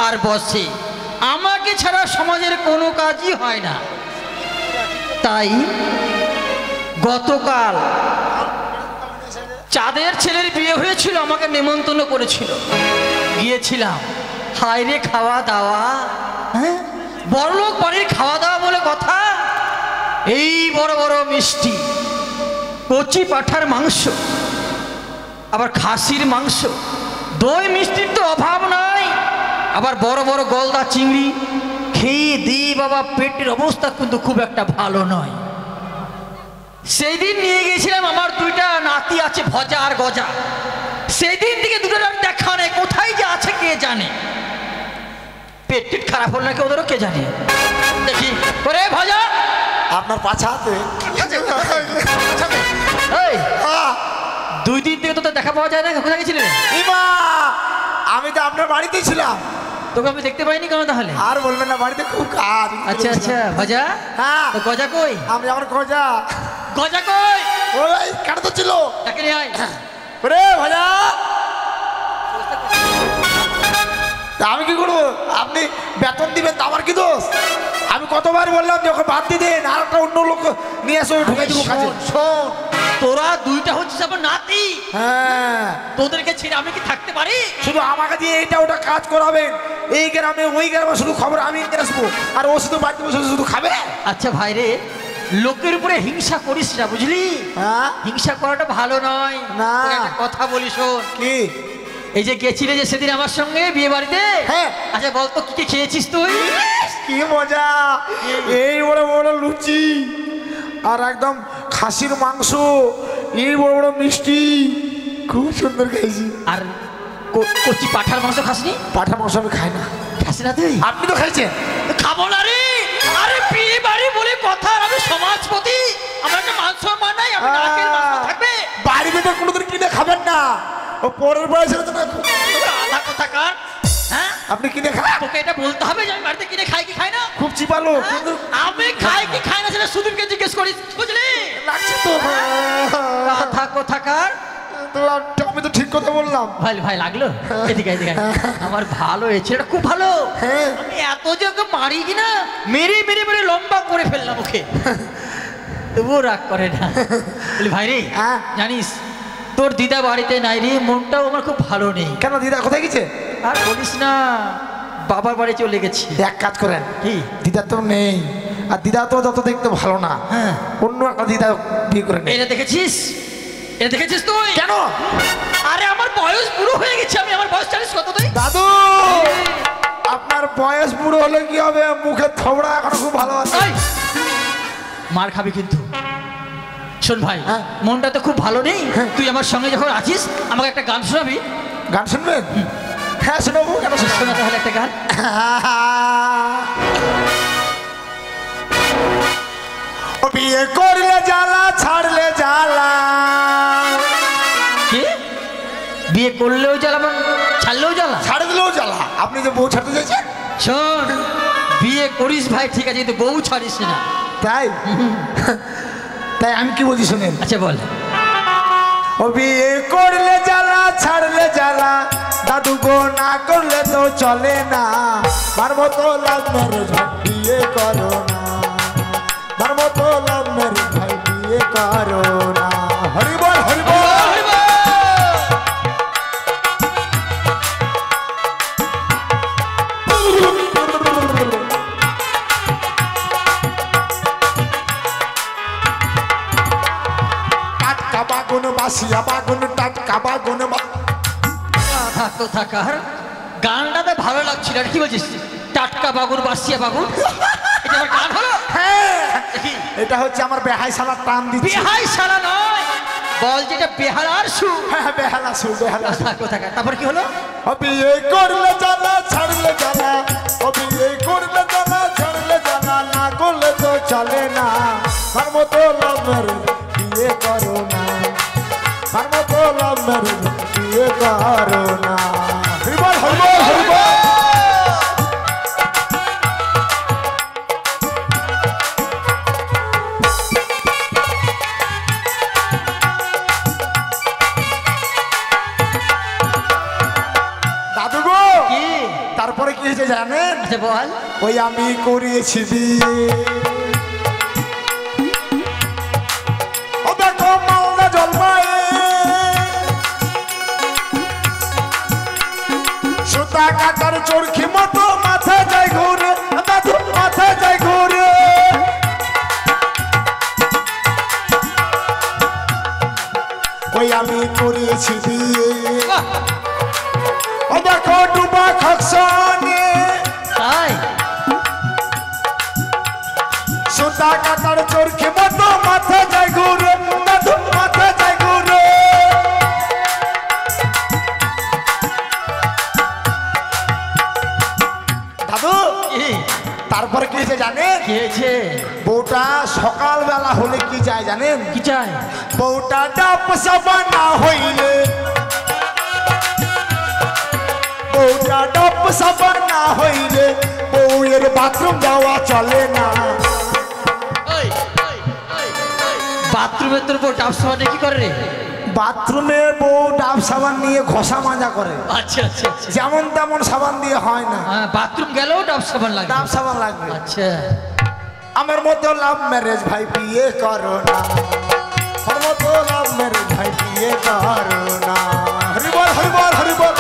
আর বসে, আমাকে ছাড়া সমাজের কোনো কাজই হয় না। তাই গতকাল চাঁদের ছেলের বিয়ে হয়েছিল, আমাকে নেমন্তন্ন করেছিল, গিয়েছিলাম। হায় রে খাওয়া দাওয়া, হ্যাঁ বড়লোক বাড়ির খাওয়া দাওয়া বলে কথা। এই বড় বড় মিষ্টি, কচি পাঁঠার মাংস, আবার খাসির মাংস, দই মিষ্টির তো অভাব নাই, আবার বড় বড় গলদা চিংড়ি। খেয়ে দিই বাবা, পেটের অবস্থা কিন্তু খুব একটা ভালো নয়। সেই দিন নিয়ে গিয়েছিলাম, আমার দুইটা নাতি আছে ভজা আর গজা। সেই দিন থেকে দুটোর আর দেখা নেই, কোথায় যে আছে কে জানে। পেট টেট খারাপ হল নাকি ওদেরও কে জানে। দেখি ওরে ভজা, আপনার পাছাতে দুই দিন থেকে তো দেখা পাওয়া যায় না, কোথায় গেছিলে? আমি তো আপনার বাড়িতে ছিলাম, তোকে আমি দেখতে পাইনি কেন তাহলে? আর বলবেন না, বাড়িতে খুব কাজ। আচ্ছা আচ্ছা, ভজা। হ্যাঁ, গজা কই? আমি আমার গজা। গজা কই? ওই কাটা তো ছিল, তাকে নিয়ে আয়। ওরে ভজা, আমি কি করবো? আপনি বেতন দিবেন, আমার কি দোষ? আমি কতবার বললাম যে ওকে বাদ দিয়ে দেন, আর একটা অন্য লোক নিয়ে এসে ঢুকে দিব কাজে। শোন, তোরা দুইটা হচ্ছে আমার নাতি, হ্যাঁ, তোদেরকে ছেড়ে আমি কি থাকতে পারি? শুধু আমাকে দিয়ে এইটা ওটা কাজ করাবেন, এই গ্রামে ওই গ্রামে শুধু খবর আমি নিয়ে আসবো, আর ও শুধু বাড়িতে বসে শুধু খাবে। আচ্ছা ভাই রে, লোকের উপরে হিংসা করিস না, বুঝলি? হ্যাঁ, হিংসা করাটা ভালো নয়। না, একটা কথা বলি শোন। কি? এই যে গেছিলে যে সেদিন আমার সঙ্গে বিয়ে বাড়িতে, হ্যাঁ, আচ্ছা বলতো কি কি খেয়েছিস তুই? কি মজা! এই বড় বড় লুচি, আর একদম খাসির মাংস, এই বড় বড় মিষ্টি, খুব সুন্দর খাইছি। আর কচি পাঁঠার মাংস খাসনি? পাঁঠার মাংস আমি খাই না। খাসি না তুই? আপনি তো খাইছেন। খাবো না রে। আরে বিয়ে বাড়ি বলে কথা, আমি সমাজপতি, আমার একটা মান সম্মান নাই, আমি নাকের মাংস থাকবে। বাড়ি বেটে কোনোদিন কিনে খাবেন না, ও পরের বয়সে তো না। আধা কথা কার? হ্যাঁ, আপনি কিনে খান। তোকে এটা বলতে হবে যে আমি বাড়িতে কিনে খাই কি খাই না? খুব চিপালো, কিন্তু আমি খাই কি খাই না সেটা সুদীপকে জিজ্ঞেস করিস, বুঝলি? লাগছে তো। কথা কথা কার? আমি তো ঠিক কথা বললাম। ভাই ভাই লাগলো? এদিকে এদিকে, আমার ভালো হয়েছে, এটা খুব ভালো। আমি এত যে ওকে মারি কিনা, মেরে মেরে মেরে লম্বা করে ফেললাম ওকে, তবুও রাগ করে না। বলি ভাই রে, জানিস তোর দিদা বাড়িতে নাই রে, মনটাও আমার খুব ভালো নেই। কেন, দিদা কোথায় গেছে? আর বলিস না, বাবার বাড়ি চলে গেছি। এক কাজ করেন, কি? দিদা তো নেই, আর দিদা তো যত দেখতে ভালো না, হ্যাঁ, অন্য একটা দিদা বিয়ে করে নেই। এটা দেখেছিস? এটা দেখেছিস তুই? কেন? আরে আমার বয়স বুড়ো হয়ে গেছে, আমি আমার বয়স জানিস কত? তুই দাদু, আপনার বয়স বুড়ো হলে কি হবে, মুখে থবড়া এখনো খুব ভালো আছে। মার খাবি কিন্তু। শোন ভাই, মনটা তো খুব ভালো নেই, তুই আমার সঙ্গে যখন আছিস আমাকে একটা গান শোনাবি। গান শুনবেন? হ্যাঁ শোনাবো, কেন শোনা তাহলে একটা গান। বিয়ে করলে জ্বালা, ছাড়লে জ্বালা। কি? বিয়ে করলেও জ্বালা, ছাড়লেও জ্বালা? ছাড়ে দিলেও জ্বালা। আপনি যে বউ ছাড়তে চাইছেন? শোন, বিয়ে করিস ভাই ঠিক আছে, কিন্তু বউ ছাড়িস না। তাই? তাই আমি কি বলছি শুনেন। আচ্ছা বল। ও বিয়ে করলে জ্বালা, ছাড়লে জ্বালা, দাদু গো না করলে তো চলে না। মারবো তো লাভ ম্যারেজ, বিয়ে করো না। মারবো তো লাভ ম্যারেজ, ভাই বিয়ে করো না। হরি বল, হরি বল। টাটকা বাগুন, বাসিয়া বাগুন, টাটকা বাগুন। থাকো থাকার গানটাতে ভালো লাগছিল, আর কি বলছিস? টাটকা বাগুন, বাসিয়া বাগুন, এটা আমার গান হলো? হ্যাঁ, এটা হচ্ছে আমার বেহাই শালা টান দিচ্ছে। বেহাই শালা নয়, বল যেটা বেহালার সুর। হ্যাঁ, বেহালা সুর, বেহালা সুর। থাকো থাকা, তারপর কি হলো? ও বিয়ে করলে জ্বালা, ছাড়লে জ্বালা। ও বিয়ে করলে জ্বালা, ছাড়লে জ্বালা, না করলে তো চলে না। তার মতো লাভ ম্যারেজ, বিয়ে করো না। তার মতো লাভ ম্যারেজ, বিয়ে করো না। হরিবল, হরিবল, হরিবল। তারপর তারপরে কি হয়েছে জানেন? আচ্ছা বল। ওই আমি করিয়েছি বিয়ে, ও দেখো মালদা জলপাই, সুতা কাটার চরখি মতো মাথা যায় ঘুরে, দাদু মাথা যায় ঘুরে। ওই আমি করিয়েছি বিয়ে, ও দেখো ডুবা খকসনে, তাই সুতা কাটার চরখি মতো মাথা যায় ঘুরে, দাদু মাথা যায় ঘুরে। দাদু কি তারপরে কি হয়েছে জানেন? কি হয়েছে? বউটা সকালবেলা হলে কি যায় জানেন? কি চাই? বউটা ডাব সাবা না হইলে, বউটা ডাব সাবা না হইলে বউয়ের বাথরুম যাওয়া চলে না। বাথরুমের তোর উপর ডাব সাবানে কি করে রে? বাথরুমে বউ ডাব সাবান নিয়ে ঘষা মাজা করে, আচ্ছা আচ্ছা আচ্ছা। যেমন তেমন সাবান দিয়ে হয় না, হ্যাঁ বাথরুম গেলেও ডাব সাবান লাগে। ডাব সাবান লাগবে। আচ্ছা আমার মতো লাভ ম্যারেজ ভাই বিয়ে করো না, আমার মতো লাভ ম্যারেজ ভাই বিয়ে করো না। হরি বল হরি বল হরি বল।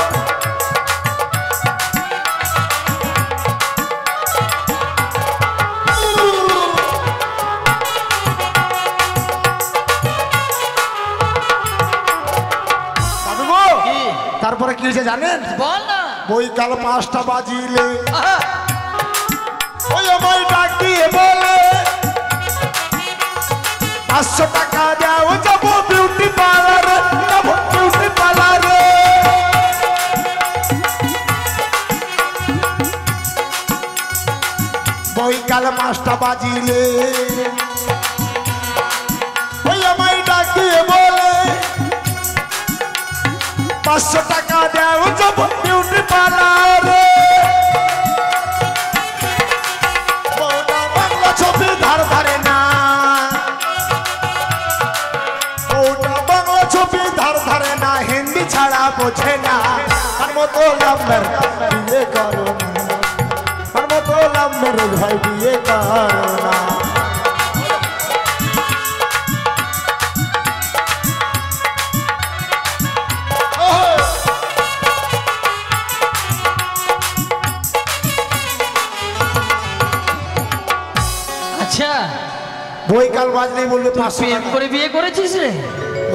দাদু গো, কি তারপরে কি হয়েছে জানেন? বল না। বৈকাল 5টা বাজিলে আহা, ওই আমায় ডাক দিয়ে বলে 500 টাকা দাও, যাবো বিউটি পার্লারে, যাবো বিউটি পার্লারে। বৈকাল 5টা বাজিলে ওই আমায় ডাক দিয়ে বলে 500 টাকা দাও, যাবো বিউটি পার্লারে। বউটা বাংলা ছবি ধার ধারে না, বউটা বাংলা ছবি ধার ধারে না, হিন্দি ছাড়া বোঝে না। তার মতো লাম্বার বিয়ে করো না, তার মতো লাম্বার ভাই বিয়ে করো না। আচ্ছা বৈকাল বাজলেই বলবে 500 প্রেম টাকা। করে বিয়ে করেছিস রে?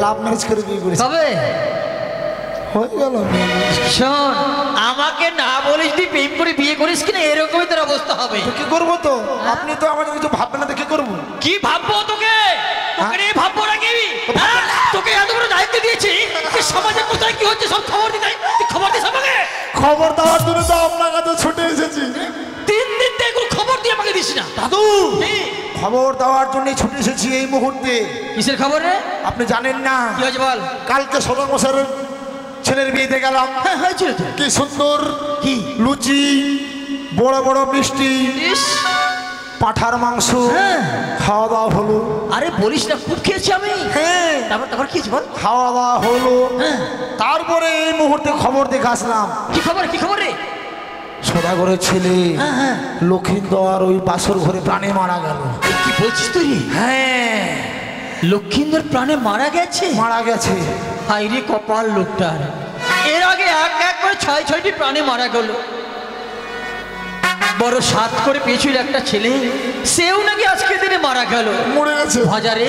লাভ ম্যারেজ করে বিয়ে করেছে, তবে হয়ে গেল। শোন, আমাকে না বলিস তুই প্রেম করে বিয়ে করিস কিনা এরকমই তোর অবস্থা হবে। তো কি করবো? তো আপনি তো আমাদের কিছু ভাববেন না, তো কি করবো? কি ভাববো তোকে? তোকে নিয়ে ভাববো না কি? হ্যাঁ? তোকে এত বড় দায়িত্ব দিয়েছি যে সমাজে কোথায় কি হচ্ছে সব খবর দিতে, তুই খবর দিস আমাকে? খবর দেওয়ার জন্য তো আপনার কাছে ছুটে এসেছি। 3 দিন থেকে কোনো খবর দিয়ে আমাকে দিস না। দাদু কি? খবর দেওয়ার জন্য ছুটে এসেছি এই মুহূর্তে। কিসের খবর রে? আপনি জানেন না, কি হয়েছে বল। কালকে সদর মশাইয়ের ছেলের বিয়েতে গেলাম। হ্যাঁ হয়েছিল তো। কি সুন্দর, কি লুচি, বড় বড় মিষ্টি, ইস, পাঁঠার মাংস, হ্যাঁ। খাওয়া দাওয়া হলো। আরে বলিস না, খুব খেয়েছি আমি। হ্যাঁ, তারপর তারপর কি হয়েছে বল। খাওয়া দাওয়া হলো। হ্যাঁ। তারপরে এই মুহূর্তে খবর দেখে আসলাম, কি খবর? কি খবর রে? সদাগরের ছেলে হ্যাঁ হ্যাঁ। লক্ষিন্দর ওই বাসর ঘরে প্রাণে মারা গেল। কি বলছিস তুই? হ্যাঁ, লক্ষিন্দর প্রাণে মারা গেছে? মারা গেছে। হাই রে কপাল লোকটার, এর আগে এক এক করে 6-6টি প্রাণে মারা গেল। বড় সাত করে পেয়েছিল একটা ছেলে, সেও নাকি আজকে দিনে মারা গেল। মরে গেছে। বাজারে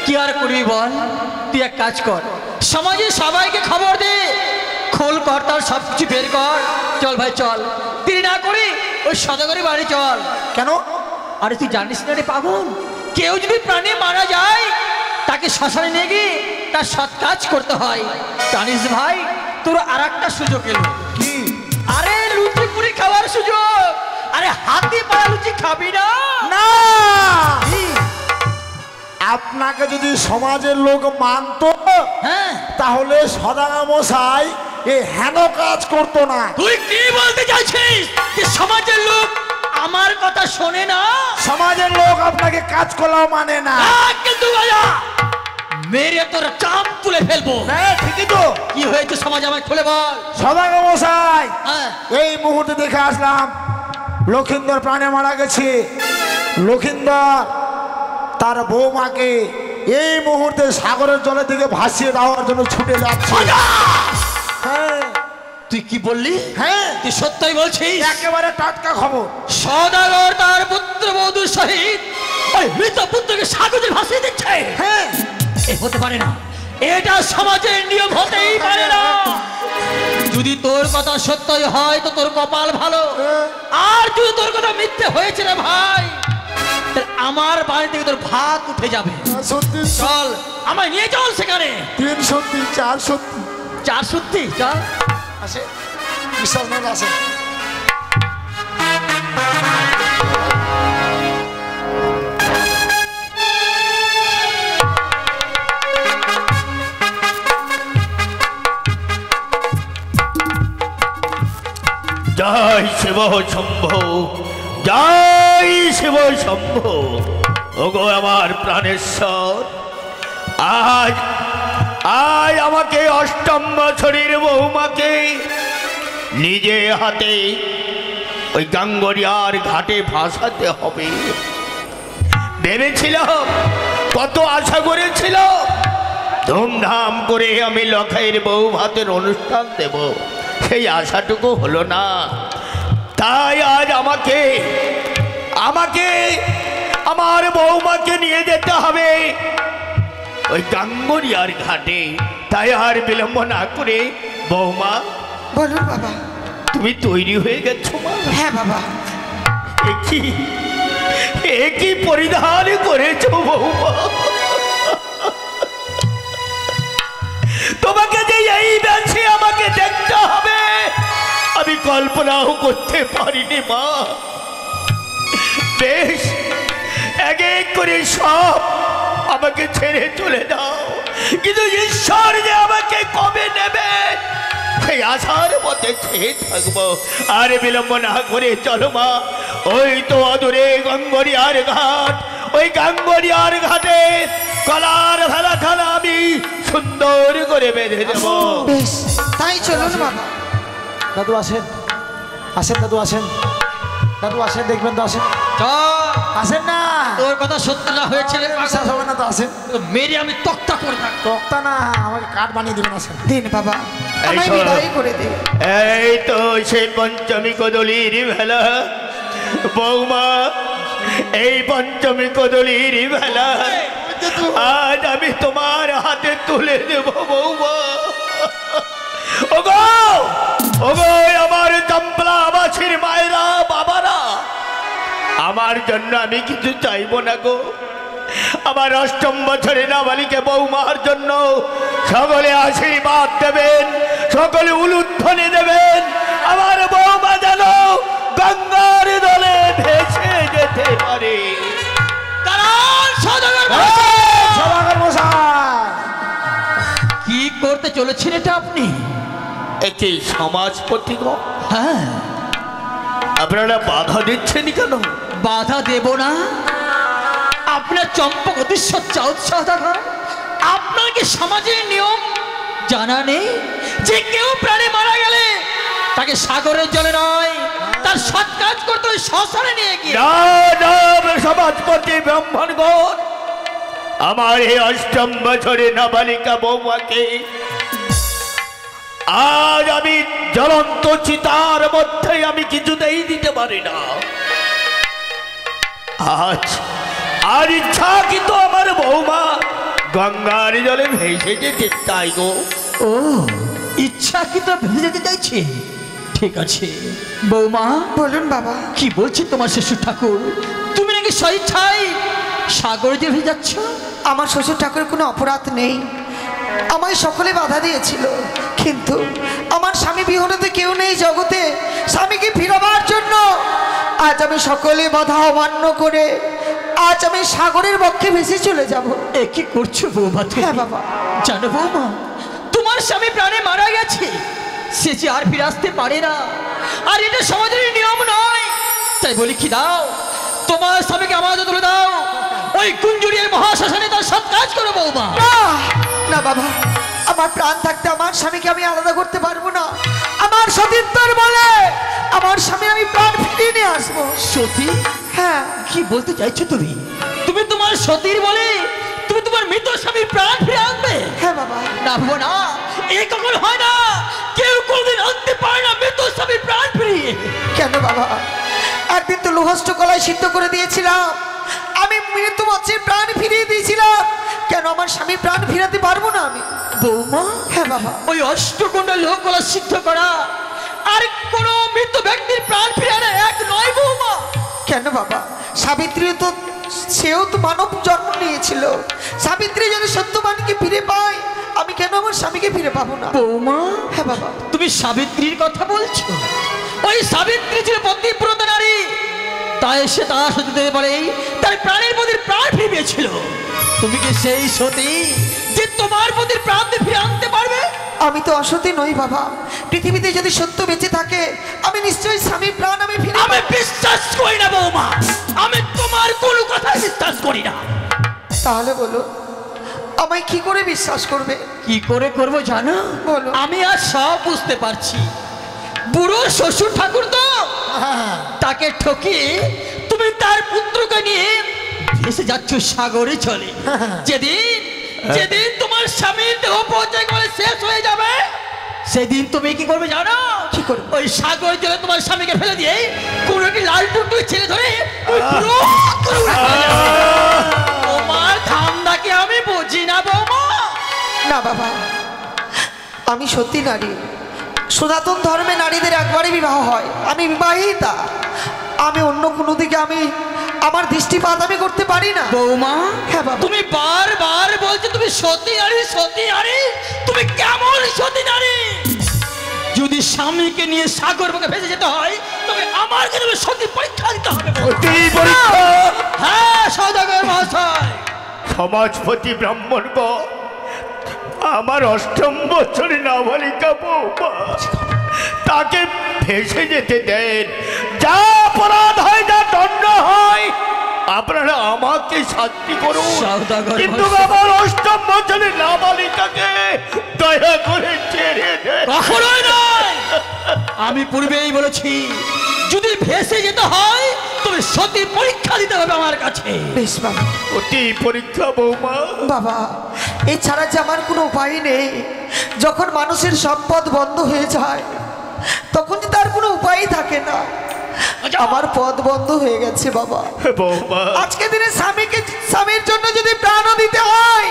কি আর করবি বল। তুই এক কাজ কর, সমাজে সবাইকে খবর দে, খোল কর, তার সব কিছু বের কর। চল ভাই চল, তুই না করি ওই সদাগরের বাড়ি চল। কেন? আরে তুই জানিস না রে পাগল, কেউ যদি প্রাণে মারা যায় তাকে শ্মশানে নিয়ে গিয়ে তার সৎ কাজ করতে হয়। জানিস ভাই, তোর আর একটা সুযোগ এলো। কি? আরে লুচি পুরি খাওয়ার সুযোগ। আরে হাতে পাড়া লুচি খাবি না? না, আপনাকে যদি সমাজের লোক মানত, হ্যাঁ, তাহলে সদাগর মশাই এই হেন কাজ করতো না। তুই কি বলতে চাইছিস যে সমাজের লোক আমার কথা শোনে না? সমাজের লোক আপনাকে কাজ করাও মানে না। কিন্তু বাজা মেরে তোর চাম তুলে ফেলবো। হ্যাঁ ঠিকই তো। কি হয়েছে সমাজ আমায় খুলে বল। সদাগর মশাই, হ্যাঁ এই মুহূর্তে দেখে আসলাম লক্ষিন্দর প্রাণে মারা গেছে। লক্ষিন্দর তার বৌমাকে এই মুহূর্তে সাগরের জলের দিকে ভাসিয়ে দেওয়ার জন্য ছুটে যাচ্ছে। হ্যাঁ তুই কি বললি? হ্যাঁ তুই সত্যই বলছিস? একেবারে টাটকা খবর। সদাগর তার পুত্র বধূর সহিত ওই মৃত পুত্রকে সাগরে ভাসিয়ে দিচ্ছে। হ্যাঁ এ হতে পারে না, এটা সমাজের নিয়ম হতেই পারে না। যদি তোর কথা সত্যই হয় তো তোর কপাল ভালো, আর যদি তোর কথা মিথ্যে হয়েছে রে ভাই, তাহলে আমার বাড়ি থেকে তোর ভাত উঠে যাবে। সত্যি চল আমায় নিয়ে চল সেখানে। 3 সত্যি 4 সত্যি। 4 সত্যি চল। আসে বিশ্বাস নেই আসে। জয় শিব শম্ভু, জয় শিব শম্ভু। ওগো আমার প্রাণেশ্বর, আজ আজ আমাকে 8ম বছরের বৌমাকে নিজে হাতে ওই গাঙ্গরিয়ার ঘাটে ভাসাতে হবে। ভেবেছিলাম, কত আশা করেছিল, ধুমধাম করে আমি লখাইয়ের বউ ভাতের অনুষ্ঠান দেব, সেই আশাটুকু হলো না। তাই আজ আমাকে আমার বৌমাকে নিয়ে যেতে হবে ওই গাঙ্গরিয়ার ঘাটে। তাই আর বিলম্ব না করে, বৌমা বলুন বাবা। তুমি তৈরি হয়ে গেছো মা? হ্যাঁ বাবা। একই পরিধান করেছো বৌমা? তোমাকে যে এই বেশি আমাকে দেখতে হবে আমি কল্পনাও করতে পারিনি মা। বেশ, এক এক করে সব আমাকে ছেড়ে চলে দাও, কিন্তু ঈশ্বর যে আমাকে কবে নেবে সেই আশার মধ্যে চেয়ে থাকবো। আর বিলম্ব না করে চলো মা, ওই তো অদূরে গাঙ্গরিয়ার ঘাট, ওই গাঙ্গরিয়ার ঘাটে কলার ভেলা খানা আমি সুন্দর করে বেঁধে দেব। বেশ, তাই চলুন বাবা। দাদু আসেন, আসেন দাদু আসেন, দাদু আসেন, দেখবেন তো আসেন। চল, আসেন না, তোর কথা সত্য না হয়েছিল বিশ্বাস হবে না তো আসেন। মেরে আমি তক্তা করে থাকবো। তক্তা না, আমাকে কাঠ বানিয়ে দিবেন। আসেন। দিন বাবা, আমায় শোনো। বিদায় করে দিন। এই তো সেই পঞ্চমী কদলির ভেলা বৌমা, এই পঞ্চমী কদলির ভেলা আজ আমি তোমার হাতে তুলে দেব বৌমা। ওগো ওগো আমার চম্পলাবাসীর মায়েরা বাবারা, আমার জন্য আমি কিছু চাইবো না গো। আমার 8ম বছরে নাবালিকা বৌমার জন্য সকলে আশীর্বাদ দেবেন, সকলে উলুধ্বনি দেবেন। আমার বৌমা যেন গঙ্গার দলে ভেসে যেতে পারে। সদাগর মশাই, কি করতে চলেছেন এটা আপনি? একই সমাজপতি গো, হ্যাঁ, আপনারা বাধা দিচ্ছেন কেন? বাধা দেব না। আপনার চম্পকতি সচ্চা উৎসাহ দেখা, আপনার কি সমাজের নিয়ম জানা নেই যে কেউ প্রাণে মারা গেলে তাকে সাগরের জলে নয়, তার সৎ কাজ করতে ওই শ্মশানে নিয়ে গিয়ে। সমাজপতি ব্রাহ্মণগণ, আমার এই 8ম বছরে নাবালিকা বৌমাকে আজ আমি জ্বলন্ত চিতার মধ্যে আমি কিছুতেই দিতে পারি না। আজ আর ইচ্ছা কিন্তু আমার বৌমা গঙ্গার জলে ভেসে যেতে চাই গো। ও, ইচ্ছা কি তো ভেসে যেতে চাইছে? ঠিক আছে বৌমা, বলুন বাবা। কি বলছে তোমার শ্বশুর ঠাকুর? তুমি নাকি স্বেচ্ছায় সাগরে যে ভেসে যাচ্ছ? আমার শ্বশুর ঠাকুরের কোনো অপরাধ নেই, আমায় সকলে বাধা দিয়েছিল, কিন্তু আমার স্বামী বিহনে তো কেউ নেই জগতে স্বামীকে ফিরাবার জন্য। আজ আমি সকলে বাধা অমান্য করে আজ আমি সাগরের বক্ষে ভেসে চলে যাব। এ কি করছো বৌমা তুমি? হ্যাঁ বাবা। জানো বৌমা, তোমার স্বামী প্রাণে মারা গেছে, সে যে আর ফিরে আসতে পারে না, আর এটা সমাজের নিয়ম নয়। তাই বলি কি, দাও তোমার স্বামীকে আমার হাতে তুলে দাও, ওই কুঞ্জুরির মহাশ্মশানে তার সৎ কাজ করো বৌমা। না না বাবা, আমার প্রাণ থাকতে আমার স্বামীকে আমি আলাদা করতে পারবো না। আমার সতীত্বর বলে আমার স্বামী আমি প্রাণ ফিরিয়ে নিয়ে আসবো। সতী? হ্যাঁ। কি বলতে চাইছো তুমি? তুমি তোমার সতীর বলে তুমি তোমার মৃত স্বামীর প্রাণ ফিরে আনবে? হ্যাঁ বাবা। না বাবা না, এই কখনো হয় না। কেউ কোনদিন আনতে পারে না মৃত স্বামীর প্রাণ ফিরিয়ে। কেন বাবা? একদিন তো লোহষ্ট কলায় সিদ্ধ করে দিয়েছিলাম, আমি মৃত্যু মচ্ছের প্রাণ ফিরিয়ে দিয়েছিলাম, কেন আমার স্বামী প্রাণ ফিরাতে পারবো না আমি? বৌমা? হ্যাঁ বাবা। ওই অষ্টকুণ্ড লোহকলা সিদ্ধ করা আর কোন মৃত ব্যক্তির প্রাণ ফিরে আনা এক নয় বৌমা। কেন বাবা? সাবিত্রী তো সেও তো মানব জন্ম নিয়েছিল। সাবিত্রী যদি সত্যবানকে ফিরে পায়, আমি কেন আমার স্বামীকে ফিরে পাবো না? বৌমা? হ্যাঁ বাবা। তুমি সাবিত্রীর কথা বলছো? ওই সাবিত্রী ছিল পতিব্রতা নারী, তাই সে তার সতী দিতে পারে তার প্রাণের প্রতি প্রাণ ফিরে পেয়েছিল। তুমি কি সেই সতী যে তোমার প্রতি প্রাণ ফিরে আনতে পারবে? আমি তো অসতী নই বাবা। পৃথিবীতে যদি সত্য বেঁচে থাকে, আমি নিশ্চয়ই স্বামীর প্রাণ আমি ফিরে আমি বিশ্বাস করি না বৌমা, আমি তোমার কোনো কথা বিশ্বাস করি না। তাহলে বলো, আমায় কি করে বিশ্বাস করবে? কি করে করবো জানো? বলো। আমি আর সব বুঝতে পারছি। বুড়ো শ্বশুর ঠাকুর তো তাকে ঠকিয়ে তুমি তার পুত্রকে নিয়ে ভেসে যাচ্ছ সাগরে চলে। যেদিন যেদিন তোমার স্বামীর দেহ পর্যায় করে শেষ হয়ে যাবে, সেদিন তুমি কি করবে জানো? কি করবে? ওই সাগর জলে তোমার স্বামীকে ফেলে দিয়ে কোনো একটি লাল টুকটুকি ছেলে ধরে ওই পুরো করে উড়ে চলে যাবে। তোমার ধান্দাকে আমি বুঝি না বৌমা। না বাবা, আমি সত্যি নারী। সনাতন ধর্মে নারীদের একবারই বিবাহ হয়, আমি বিবাহিতা। আমি অন্য কোনো দিকে আমি আমার দৃষ্টিপাত আমি করতে পারি না। বৌমা? হ্যাঁ বাবা। তুমি বারবার বলছো তুমি সতী নারী, সতী নারী। তুমি কেমন সতী নারী? যদি স্বামীকে নিয়ে সাগর বুকে ভেসে যেতে হয়, তবে আমার কাছে সতী পরীক্ষা দিতে হবে। সতী পরীক্ষা? হ্যাঁ সদাগর মহাশয়। সমাজপতি ব্রাহ্মণগণ, আমার অষ্টম বছরে নাবালিকা বৌমা, তাকে ভেসে যেতে দেন। যা অপরাধ হয়, যা দণ্ড হয়, আপনারা আমাকে শাস্তি করুন, সওদাগর কিন্তু মশাই। আমার অষ্টম বছরের নাবালিকাকে দয়া করে ছেড়ে দেন। কখনোই নয়। আমি পূর্বেই বলেছি, যদি ভেসে যেতে হয় তবে সতী পরীক্ষা দিতে হবে আমার কাছে। বেশ বাবা। সতী পরীক্ষা বৌমা? বাবা, এছাড়া যে আমার কোনো উপায় নেই। যখন মানুষের সম্পদ বন্ধ হয়ে যায়, তখন যে তার কোনো উপায় থাকে না। আমার পথ বন্ধ হয়ে গেছে বাবা। বৌমা, আজকে দিনে স্বামীর জন্য যদি প্রাণও দিতে হয়,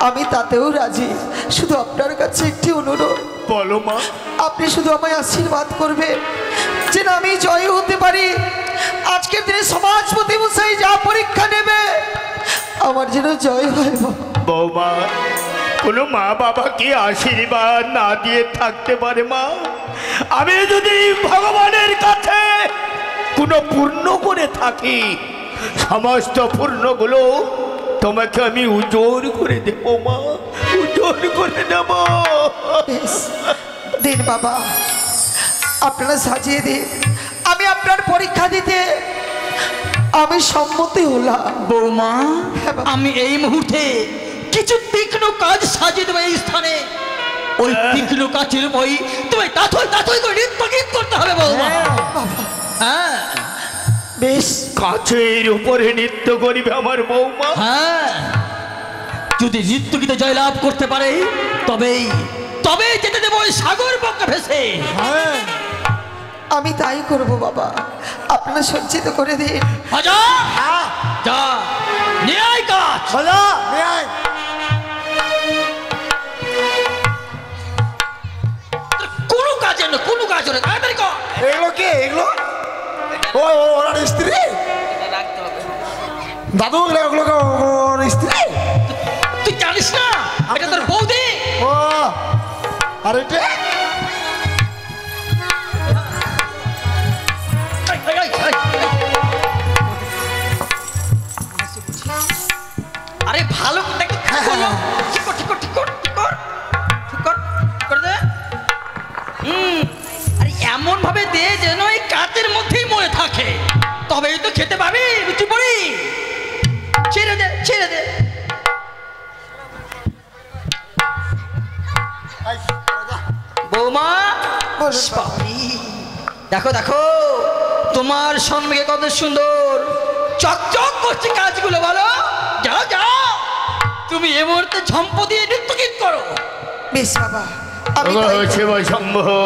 আমি তাতেও রাজি। শুধু আপনার কাছে একটি অনুরোধ, বলো মা। আপনি শুধু আমায় আশীর্বাদ করবেন যেন আমি জয় হতে পারি। আজকের দিনে সমাজপতি মশাই যা পরীক্ষা নেবে, আমার যেন জয় হয় বাবা। বৌমা, কোনো মা বাবাকে আশীর্বাদ না দিয়ে থাকতে পারে মা? আমি যদি ভগবানের কাছে কোনো পূর্ণ করে থাকি, সমস্ত পূর্ণগুলো তোমাকে আমি উজোর করে দেব মা, উজোর করে দেব। বেশ, দিন বাবা, আপনারা সাজিয়ে দিন। আমি আপনার পরীক্ষা দিতে আমি সম্মতি হলাম। বৌমা, হ্যাঁ বাবা। আমি এই মুহূর্তে কিছু তীক্ষ্ণ কাজ সাজিয়ে দেবো এই স্থানে। ওই তীক্ষ্ণ কাজের বই তোমায় তাথই তাথই করে নৃত্য গীত করতে হবে বৌমা। বাবা, হ্যাঁ বেশ। কাছের উপরে নৃত্য করিবে আমার বৌমা? হ্যাঁ, যদি নৃত্য গীতে জয়লাভ করতে পারে তবেই তবেই যেতে দেবো ওই সাগর বক্ষে ভেসে। আমি তাই করব বাবা, আপনারা সজ্জিত করে দিন। আজা যা নিয়ে আয় কাজ। বাজা নিয়ে আয়। কোনো কাজে না, কোনো কাজ না, তাড়াতাড়ি কর। এগুলো কি? এগুলো ও ওনার স্ত্রী? দাদু এগুলো ওর স্ত্রী? তুই জানিস না এটা তোর বৌদি? ও আর এটা এই, এই, এই, এই। আরে ভালো করে দেখি, ঠিক করো। ঠিক কর, ঠিক কর, ঠিক কর, ঠিক কর, ঠিক কর, করে দে। আরে এমন ভাবে দে যেন এই কাচের মধ্যেই মরে থাকে, তবেই তো খেতে পাবি রুচি পড়ি। বৌমা বলুন বাবা। বাবারে, দেখো দেখো তোমার সম্মুখে কত সুন্দর চকচক করছে কাজগুলো, বলো যাও যাও তুমি এ মুহূর্তে ঝম্প দিয়ে নৃত্য গীত করো। বেশ বাবা, আমি ওগো তাই করব। শিব শম্ভু,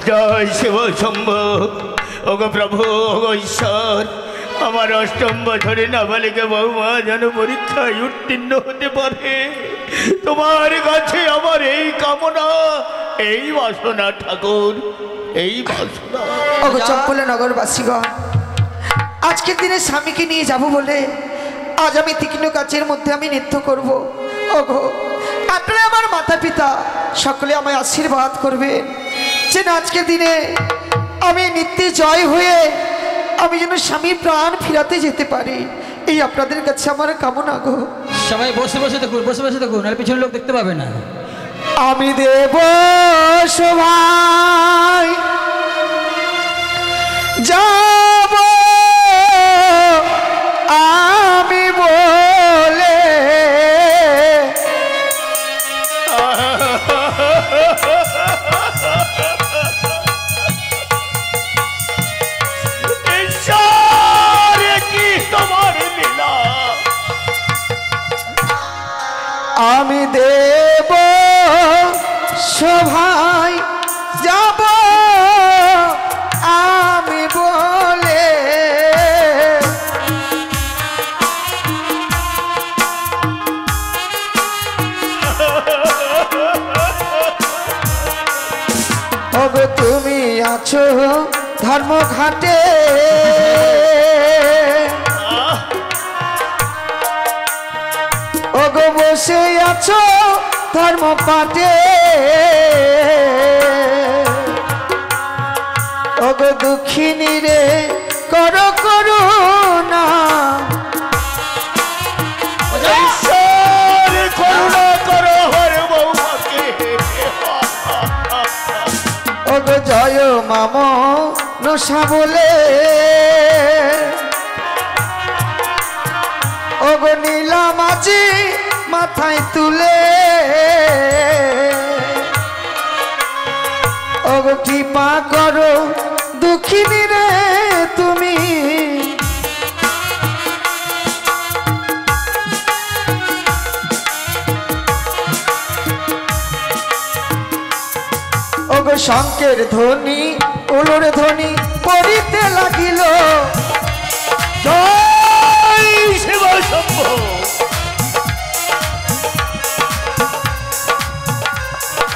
জয় শিব শম্ভু। ওগো প্রভু, ওগো ঈশ্বর, আমার অষ্টম বছরে নাবালিকা বৌমা যেন পরীক্ষায় উত্তীর্ণ হতে পারে, তোমার কাছে আমার এই কামনা, এই বাসনা ঠাকুর, এই বাসনা। ওগো চম্পলে নগরবাসীগণ, আজকের দিনে স্বামীকে নিয়ে যাব বলে আজ আমি তীক্ষ্ণ কাচের মধ্যে আমি নৃত্য করব। ওগো আপনারা আমার মাতা পিতা সকলে আমায় আশীর্বাদ করবেন যে না আজকের দিনে আমি নিত্যে জয় হয়ে আমি যেন স্বামীর প্রাণ ফিরাতে যেতে পারি, এই আপনাদের কাছে আমার কামনা গো। সবাই বসে বসে দেখুন, বসে বসে দেখুন, আর পিছনে লোক দেখতে পাবে না। আমি দেব সবাই যাব আমি বলে ঈশ্বর, এ কি তোমার লীলা! আমি দেব সভাই যাব আমি বলে ওগো তুমি আছো ধর্মঘাটে ওগো বসে আছো ধর্মপাটে ওগো দুঃখিনী রে করো করুণা ঈশ্বর, করুণা করো হর বৌমাকে। ওগো জয় মাম নশা বলে ওগো নীলা মাঝি মাথায় তুলে ওগো কৃপা করো দুঃখিনী রে তুমি ওগো শঙ্কের ধ্বনি উলুর ধ্বনি পড়িতে লাগিল জয় শিব শম্ভু।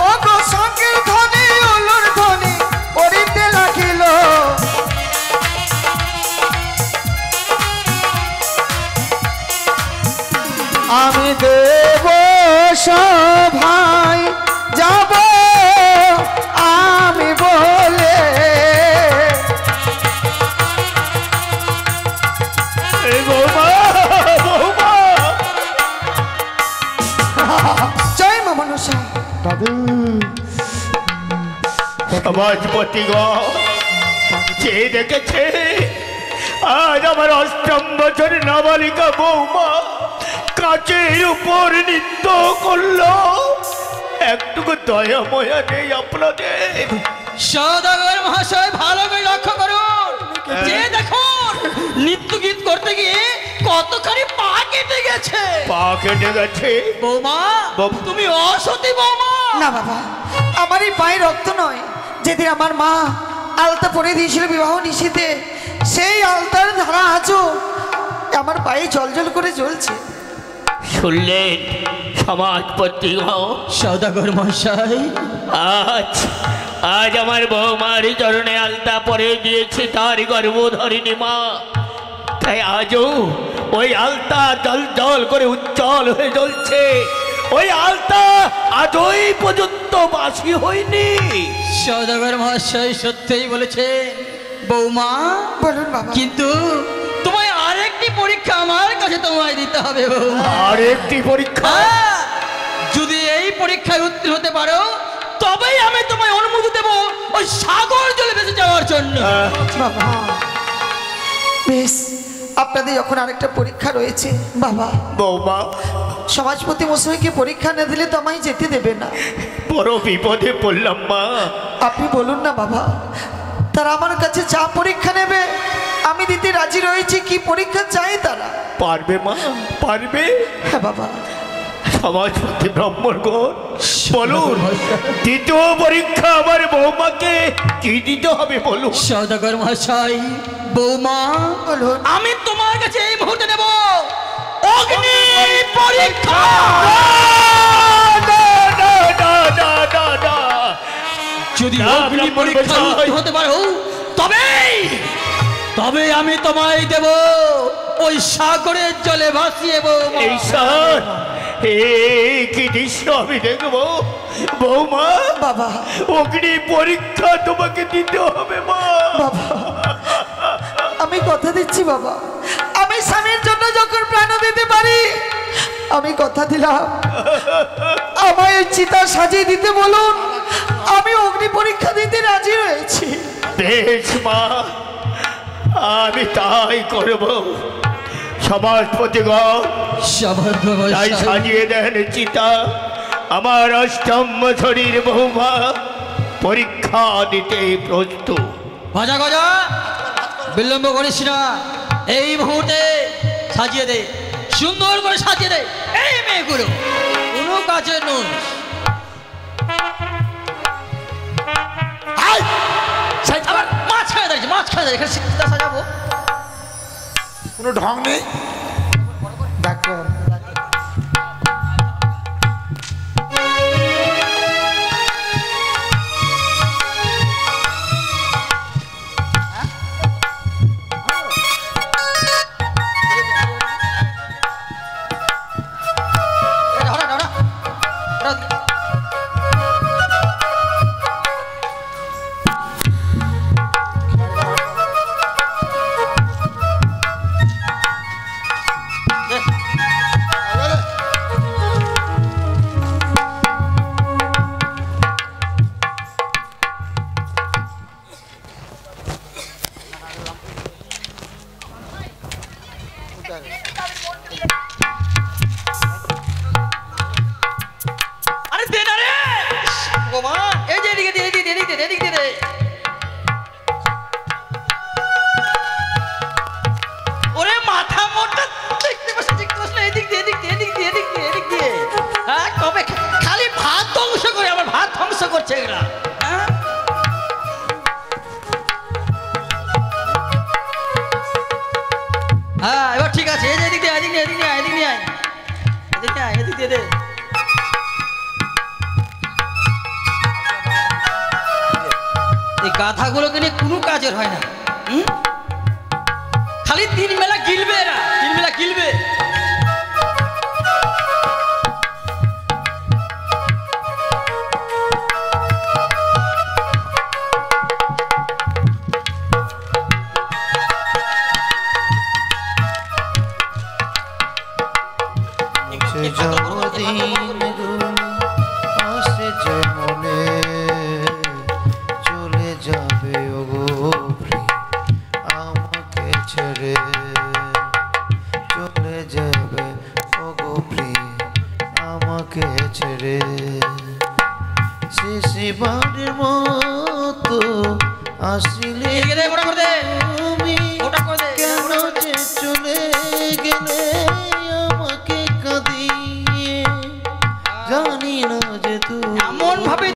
ওগো শঙ্কের ধ্বনি উলুর ধ্বনি পড়িতে লাগিল আমি দেব সভাই যাব আমি বলে এই বৌমা, বৌমা। জয় মা মনসা। দাদু সমাজপতিগণ যে দেখেছে আজ আমার অষ্টম বছর নাবালিকা বৌমা কাচের উপর নৃত্য করলো, একটুকু দয়া ময়া নেই আপনাদের? সওদাগর মহাশয় ভালো করে লক্ষ্য করুন, যে দেখুন নৃত্য গীত করতে গিয়ে কতখানি পা কেটে গেছে। পা কেটে গেছে? বৌমা বাবু। তুমি অসতী বৌমা। না বাবা, আমার এই পায়ে রক্ত নয়, যেদিন আমার মা আলতা পরে দিয়েছিল বিবাহ নিষেধে, সেই আলতার ধারা আজও আমার পায়ে জল করে জ্বলছে। শুনলেন সমাজপতিগণ? সওদাগর মহাশয়, আজ আজ আমার বৌমার চরণে আলতা পরে দিয়েছে তার গর্ভধারিণী মা, তাই আজও ওই আলতা জল জল করে উজ্জ্বল হয়ে জ্বলছে। ওই আলতা আজই পর্যন্ত বাসি হয়নি। সওদাগর মহাশয় সত্যিই বলেছেন বৌমা। বলুন বাবা। কিন্তু তোমায় আরেকটি পরীক্ষা আমার কাছে তোমায় দিতে হবে বৌমা। আর একটি পরীক্ষা? হ্যাঁ, যদি এই পরীক্ষায় উত্তীর্ণ হতে পারো তবেই আমি তোমায় অনুমতি দেব ওই সাগর জলে ভেসে যাওয়ার জন্য। বাবা বেশ, আপনাদের যখন আরেকটা পরীক্ষা রয়েছে বাবা, বৌমা সমাজপতি মশাইকে পরীক্ষা না দিলে তো আমায় যেতে দেবে না। বড় বিপদে পড়লাম মা। আপনি বলুন না বাবা, তারা আমার কাছে যা পরীক্ষা নেবে আমি দিতে রাজি রয়েছি। কি পরীক্ষা চাই তারা? পারবে মা, পারবে? হ্যাঁ বাবা। সমাজপতি ব্রাহ্মণগণ বলুন, দ্বিতীয় পরীক্ষা আমার বৌমাকে কি দিতে হবে বলুন। সওদাগর মহাশয়, বৌমা বলুন। আমি তোমার কাছে এই মুহূর্তে দেব অগ্নি পরীক্ষা। যদি অগ্নি পরীক্ষা হতে পারো তবে আমি তোমায় দেব ওই সাগরের জলে ভাসিয়ে। এই সার কি দৃশ্য আমি দেখবো বৌমা। বাবা অগ্নি পরীক্ষা তোমাকে দিতে হবে মা। বাবা আমি কথা দিচ্ছি বাবা, আমি স্বামীর জন্য যখন প্রাণ দিতে পারি আমি কথা দিলাম আমায় চিতা সাজিয়ে দিতে বলুন, আমি অগ্নি পরীক্ষা দিতে রাজি হয়েছি। বেশ মা, আমি তাই করব। সমাজপতিগণ তাই সাজিয়ে দেন চিতা। আমার অষ্টম বছরের বৌমা পরীক্ষা দিতে প্রস্তুত। গজা গজা বিলম্ব করিস না, এই মুহূর্তে সাজিয়ে দে, সুন্দর করে সাজিয়ে দে। এই মেয়েগুলো কোনো কাজে নয়। আবার মাঝখানে দাঁড়িয়েছে, মাঝখানে দাঁড়িয়ে এখানে চিতা সাজাবো, কোনো ঢং নেই। দেখো আরে দে না রে ভগবান, এই যে এদিকে দে, এদিকে দে, এদিকে দে, এদিকে দে। ওরে মাথা মোটা দেখতে পাচ্ছ, দেখতে পাচ্ছ না? এদিক দিয়ে, এদিক দিয়ে, এদিক দিয়ে, এদিক দিয়ে, এদিক দিয়ে। হ্যাঁ, কবে খালি ভাত ধ্বংস করে, আমার ভাত ধ্বংস করছে এগুলা। হ্যাঁ, হ্যাঁ এবার ঠিক আছে। এই যে এদিক দিয়ে, এদিক দিয়ে, এদিক দিয়ে, এদিক দিয়ে আয়, এদিক দিয়ে আয়, এদিক দিয়ে দে। এই গাধাগুলোকে নিয়ে কোনো কাজের হয় না। খালি 3 বেলা গিলবে এরা, 3 বেলা গিলবে। আসে যেমনে চলে যাবে ওগো আমাকে ছেড়ে, চলে যাবে ওগো আমাকে ছেড়ে। শেষবারের মতো আসিলে এদিকে দে, মোটা করে দে, তুমি মোটা করে দে। কেন যে চলে গেলে আমাকে কাঁদিয়ে, জানি না যে তুই এমন ভাবে